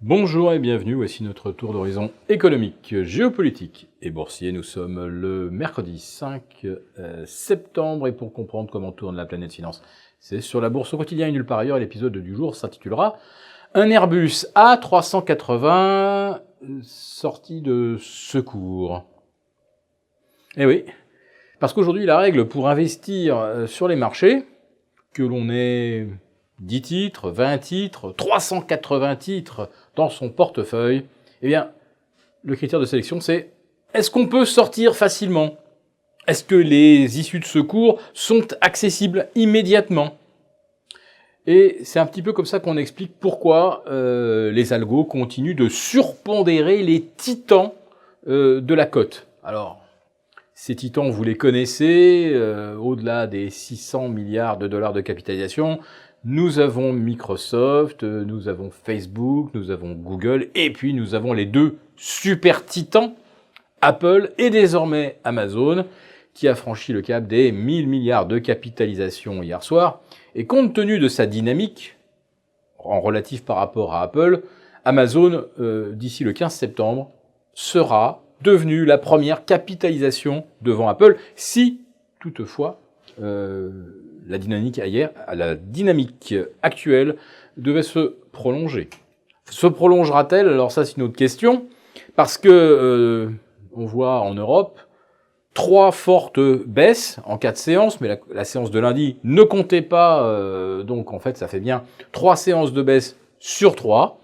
Bonjour et bienvenue, voici notre tour d'horizon économique, géopolitique et boursier. Nous sommes le mercredi 5 septembre et pour comprendre comment tourne la planète finance, c'est sur la bourse au quotidien et nulle part ailleurs. Et l'épisode du jour s'intitulera Un Airbus A380 sorti de secours. Eh oui, parce qu'aujourd'hui la règle pour investir sur les marchés, que l'on ait 10 titres, 20 titres, 380 titres dans son portefeuille, eh bien, le critère de sélection, c'est est-ce qu'on peut sortir facilement? Est-ce que les issues de secours sont accessibles immédiatement? Et c'est un petit peu comme ça qu'on explique pourquoi les algos continuent de surpondérer les titans de la cote. Alors, ces titans, vous les connaissez, au-delà des 600 milliards de dollars de capitalisation. Nous avons Microsoft, nous avons Facebook, nous avons Google, et puis nous avons les deux super titans, Apple et désormais Amazon, qui a franchi le cap des 1000 milliards de capitalisation hier soir. Et compte tenu de sa dynamique, en relatif par rapport à Apple, Amazon, d'ici le 15 septembre, sera devenu la première capitalisation devant Apple, si toutefois la dynamique actuelle devait se prolonger. Se prolongera-t-elle? Alors ça, c'est une autre question, parce que on voit en Europe 3 fortes baisses en 4 séances, mais la séance de lundi ne comptait pas, donc en fait ça fait bien 3 séances de baisse sur 3.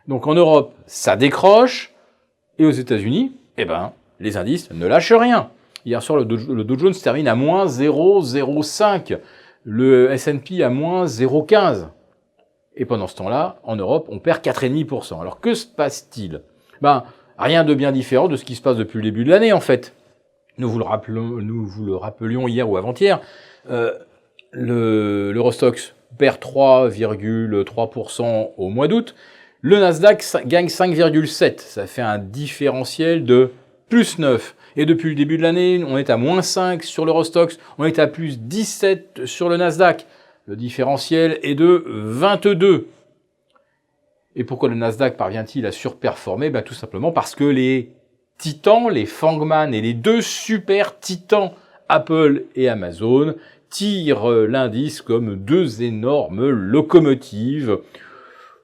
Donc en Europe, ça décroche, et aux États-Unis, les indices ne lâchent rien. Hier soir, le Dow Jones termine à moins 0,05. Le S&P à moins 0,15. Et pendant ce temps-là, en Europe, on perd 4,5%. Alors que se passe-t-il? Rien de bien différent de ce qui se passe depuis le début de l'année, en fait. Nous vous le rappelions hier ou avant-hier. L'Eurostoxx perd 3,3% au mois d'août. Le Nasdaq gagne 5,7%. Ça fait un différentiel de plus 9. Et depuis le début de l'année, on est à moins 5 sur l'Eurostoxx, on est à plus 17 sur le Nasdaq. Le différentiel est de 22. Et pourquoi le Nasdaq parvient-il à surperformer? Tout simplement parce que les titans, les Fangman et les deux super titans, Apple et Amazon, tirent l'indice comme deux énormes locomotives.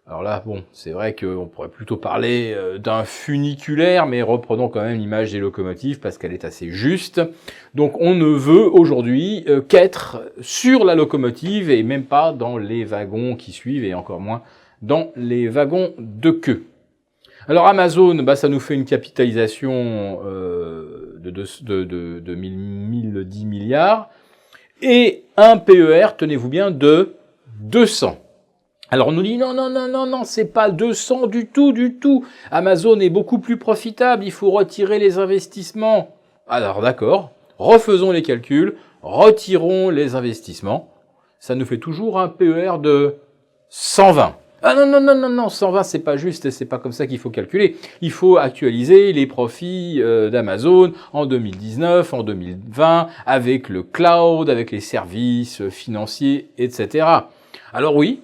Alors là, c'est vrai qu'on pourrait plutôt parler d'un funiculaire, mais reprenons quand même l'image des locomotives parce qu'elle est assez juste. Donc on ne veut aujourd'hui qu'être sur la locomotive et même pas dans les wagons qui suivent et encore moins dans les wagons de queue. Alors Amazon, ça nous fait une capitalisation de 1010 milliards et un PER, tenez-vous bien, de 200. Alors on nous dit non, c'est pas 200 du tout. Amazon est beaucoup plus profitable, il faut retirer les investissements. Alors d'accord, refaisons les calculs, retirons les investissements. Ça nous fait toujours un PER de 120. Ah non, 120 c'est pas juste, c'est pas comme ça qu'il faut calculer. Il faut actualiser les profits d'Amazon en 2019, en 2020, avec le cloud, avec les services financiers, etc. Alors oui,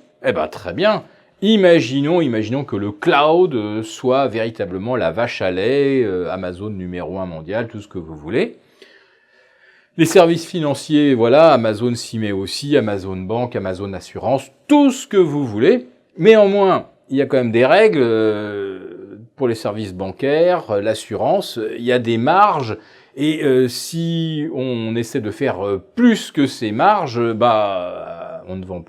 très bien. Imaginons que le cloud soit véritablement la vache à lait, Amazon numéro 1 mondial, tout ce que vous voulez. Les services financiers, voilà, Amazon s'y met aussi, Amazon Banque, Amazon Assurance, tout ce que vous voulez. Mais néanmoins, il y a quand même des règles pour les services bancaires, l'assurance, il y a des marges. Et si on essaie de faire plus que ces marges, on ne vend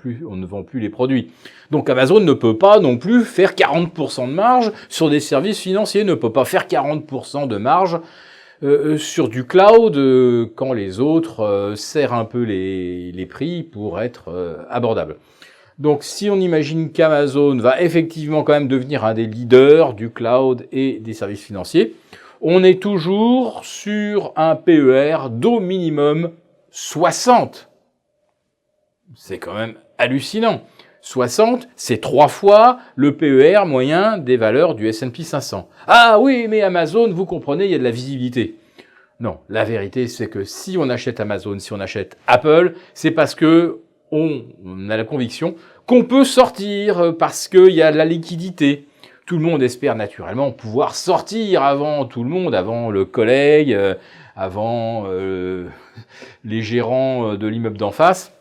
plus les produits. Donc Amazon ne peut pas non plus faire 40% de marge sur des services financiers, ne peut pas faire 40% de marge sur du cloud quand les autres serrent un peu les prix pour être abordables. Donc si on imagine qu'Amazon va effectivement quand même devenir un des leaders du cloud et des services financiers, on est toujours sur un PER d'au minimum 60. C'est quand même hallucinant. 60, c'est 3 fois le PER moyen des valeurs du S&P 500. Ah oui, mais Amazon, vous comprenez, il y a de la visibilité. Non, la vérité, c'est que si on achète Amazon, si on achète Apple, c'est parce que on a la conviction qu'on peut sortir, parce qu'il y a de la liquidité. tout le monde espère naturellement pouvoir sortir avant tout le monde, avant le collègue, avant les gérants de l'immeuble d'en face.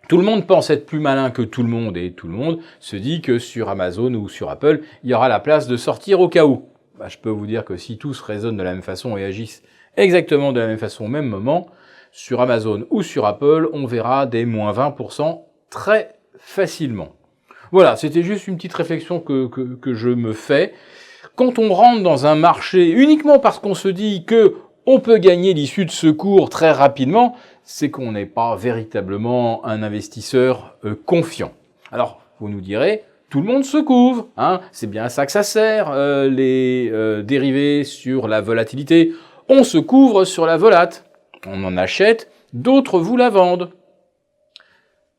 Tout le monde pense être plus malin que tout le monde et tout le monde se dit que sur Amazon ou sur Apple, il y aura la place de sortir au cas où. Bah, je peux vous dire que si tous raisonnent de la même façon et agissent exactement de la même façon au même moment, sur Amazon ou sur Apple, on verra des moins 20% très facilement. Voilà, c'était juste une petite réflexion que je me fais. Quand on rentre dans un marché uniquement parce qu'on se dit que on peut gagner l'issue de secours très rapidement, c'est qu'on n'est pas véritablement un investisseur confiant. Alors, vous nous direz, tout le monde se couvre, hein, c'est bien à ça que ça sert, les dérivés sur la volatilité. On se couvre sur la volate, on en achète, d'autres vous la vendent.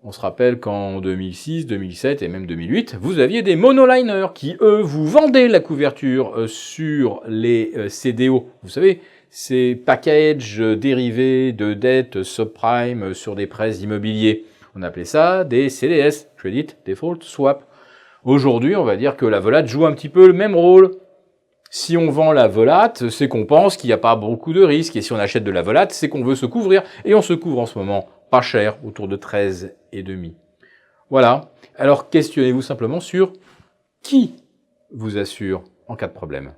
On se rappelle qu'en 2006, 2007 et même 2008, vous aviez des monoliners qui, eux, vous vendaient la couverture sur les CDO. Vous savez, ces packages dérivés de dettes subprime sur des prêts immobiliers. On appelait ça des CDS, Credit Default Swap. Aujourd'hui, on va dire que la volate joue un petit peu le même rôle. Si on vend la volate, c'est qu'on pense qu'il n'y a pas beaucoup de risques. Et si on achète de la volate, c'est qu'on veut se couvrir. Et on se couvre en ce moment pas cher, autour de 13,5. Voilà. Alors, questionnez-vous simplement sur qui vous assure en cas de problème.